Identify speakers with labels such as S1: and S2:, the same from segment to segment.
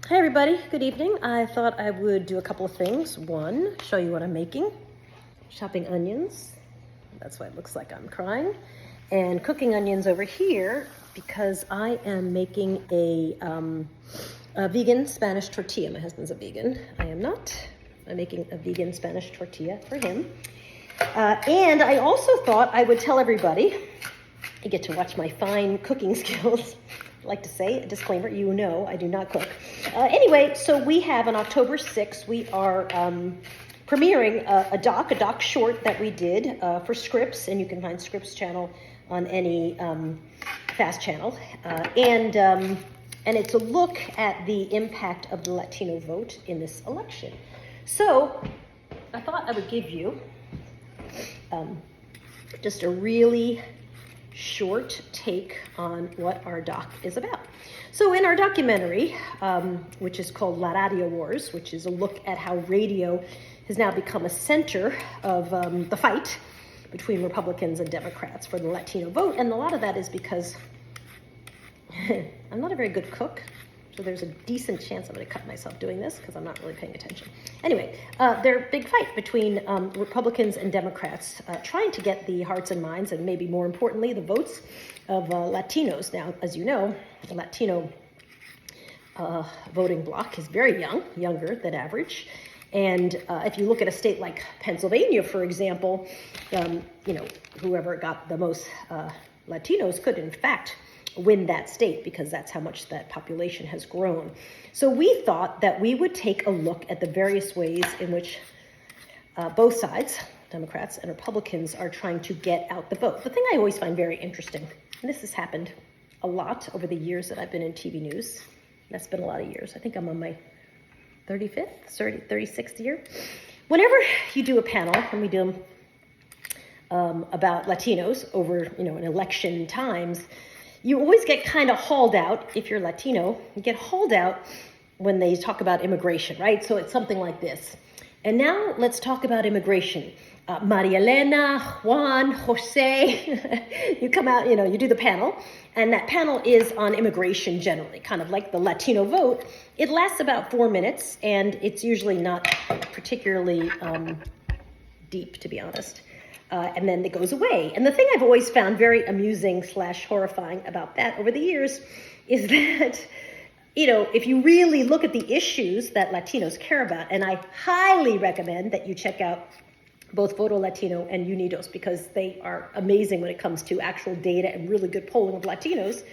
S1: Hi everybody, good evening. I thought I would do a couple of things. One, show you what I'm making. Chopping onions, that's why it looks like I'm crying. And cooking onions over here because I am making a vegan Spanish tortilla. My husband's a vegan, I am not. I'm making a vegan Spanish tortilla for him. And I also thought I would tell everybody, you get to watch my fine cooking skills. I like to say, a disclaimer, you know I do not cook. Anyway, so we have on October 6th, we are premiering a doc short that we did for Scripps, and you can find Scripps channel on any FAST channel. And it's a look at the impact of the Latino vote in this election. So I thought I would give you just a really short take on what our doc is about. So in our documentary, which is called La Radio Wars, which is a look at how radio has now become a center of the fight between Republicans and Democrats for the Latino vote. And a lot of that is because I'm not a very good cook. So there's a decent chance I'm going to cut myself doing this because I'm not really paying attention. Anyway, there's a big fight between Republicans and Democrats trying to get the hearts and minds, and maybe more importantly, the votes of Latinos. Now, as you know, the Latino voting bloc is very young, younger than average. And if you look at a state like Pennsylvania, for example, whoever got the most Latinos could, in fact, win that state because that's how much that population has grown. So we thought that we would take a look at the various ways in which both sides, Democrats and Republicans, are trying to get out the vote. The thing I always find very interesting, and this has happened a lot over the years that I've been in TV news, that's been a lot of years. I think I'm on my 36th year. Whenever you do a panel, and we do them about Latinos over, in election times, you always get kind of hauled out. If you're Latino, you get hauled out when they talk about immigration, right? So it's something like this. And now let's talk about immigration. Maria Elena, Juan, Jose, you come out, you do the panel, and that panel is on immigration generally, kind of like the Latino vote. It lasts about 4 minutes, and it's usually not particularly deep, to be honest. And then it goes away. And the thing I've always found very amusing / horrifying about that over the years is that, if you really look at the issues that Latinos care about, and I highly recommend that you check out both Voto Latino and Unidos because they are amazing when it comes to actual data and really good polling of Latinos.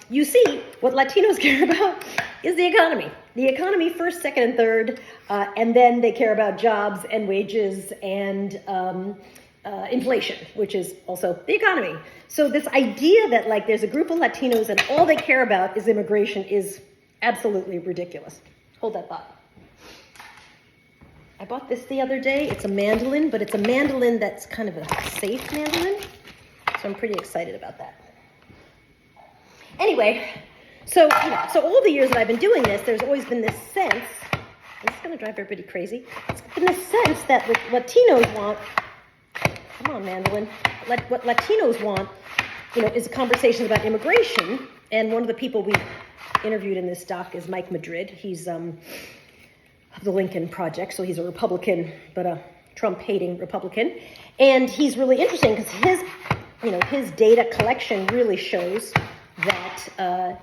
S1: You see what Latinos care about is the economy. The economy first, second, and third, and then they care about jobs and wages and inflation, which is also the economy. So this idea that there's a group of Latinos and all they care about is immigration is absolutely ridiculous. Hold that thought. I bought this the other day. It's a mandolin, but it's a mandolin that's kind of a safe mandolin. So I'm pretty excited about that. Anyway, so all the years that I've been doing this, there's always been this sense, and it's going to drive everybody crazy, it's been this sense that what Latinos want, come on, mandolin, what Latinos want, is conversations about immigration. And one of the people we interviewed in this doc is Mike Madrid. He's of the Lincoln Project, so he's a Republican, but a Trump-hating Republican. And he's really interesting because his data collection really shows that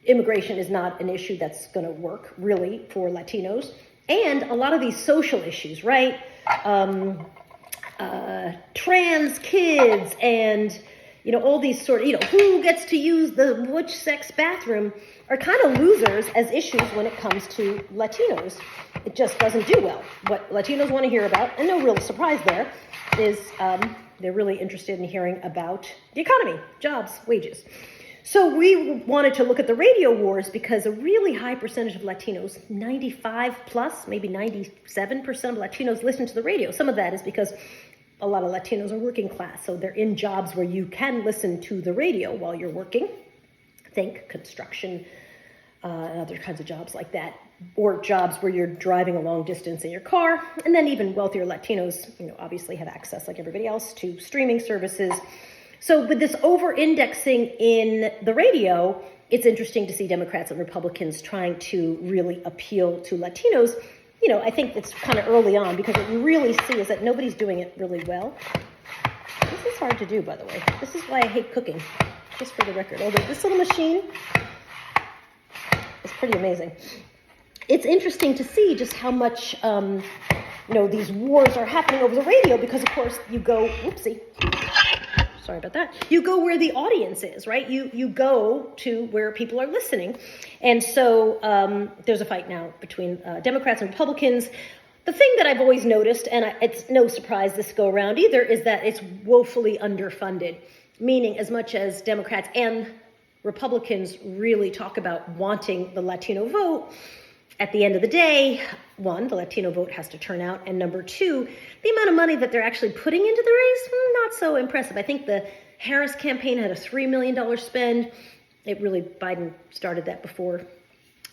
S1: immigration is not an issue that's going to work really for Latinos. And a lot of these social issues, right? Trans kids and, all these who gets to use which sex bathroom are kind of losers as issues when it comes to Latinos. It just doesn't do well. What Latinos want to hear about, and no real surprise there, is they're really interested in hearing about the economy, jobs, wages. So we wanted to look at the radio wars because a really high percentage of Latinos, 95 plus, maybe 97% of Latinos listen to the radio. Some of that is because a lot of Latinos are working class, so they're in jobs where you can listen to the radio while you're working. Think construction, and other kinds of jobs like that, or jobs where you're driving a long distance in your car. And then even wealthier Latinos, obviously have access like everybody else to streaming services. So with this over-indexing in the radio, it's interesting to see Democrats and Republicans trying to really appeal to Latinos. I think it's kind of early on, because what you really see is that nobody's doing it really well. This is hard to do, by the way. This is why I hate cooking, just for the record. Although this little machine is pretty amazing. It's interesting to see just how much, these wars are happening over the radio, because, of course, you go, whoopsie, sorry about that. You go where the audience is, right? You go to where people are listening. And so there's a fight now between Democrats and Republicans. The thing that I've always noticed, and it's no surprise this go around either, is that it's woefully underfunded, meaning as much as Democrats and Republicans really talk about wanting the Latino vote, at the end of the day, one, the Latino vote has to turn out, and number two, the amount of money that they're actually putting into the race, not so impressive. I think the Harris campaign had a $3 million spend. Biden started that before.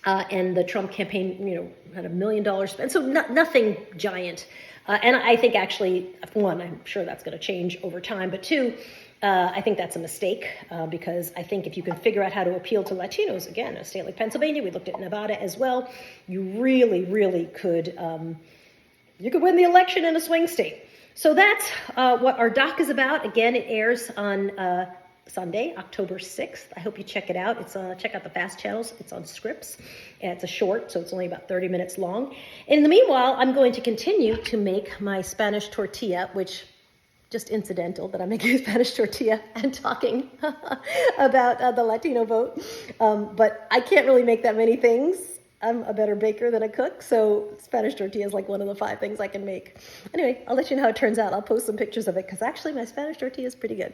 S1: And the Trump campaign, had $1 million spend. So nothing giant. And I think actually, one, I'm sure that's going to change over time. But two, I think that's a mistake, because I think if you can figure out how to appeal to Latinos, again, a state like Pennsylvania, we looked at Nevada as well, you really, really could, you could win the election in a swing state. So that's what our doc is about. Again, it airs on Sunday, October 6th. I hope you check it out. It's check out the FAST channels. It's on Scripps. And it's a short, so it's only about 30 minutes long. And in the meanwhile, I'm going to continue to make my Spanish tortilla, which, just incidental that I'm making a Spanish tortilla and talking about the Latino vote. But I can't really make that many things. I'm a better baker than a cook, so Spanish tortilla is like one of the 5 things I can make. Anyway, I'll let you know how it turns out. I'll post some pictures of it, because actually my Spanish tortilla is pretty good.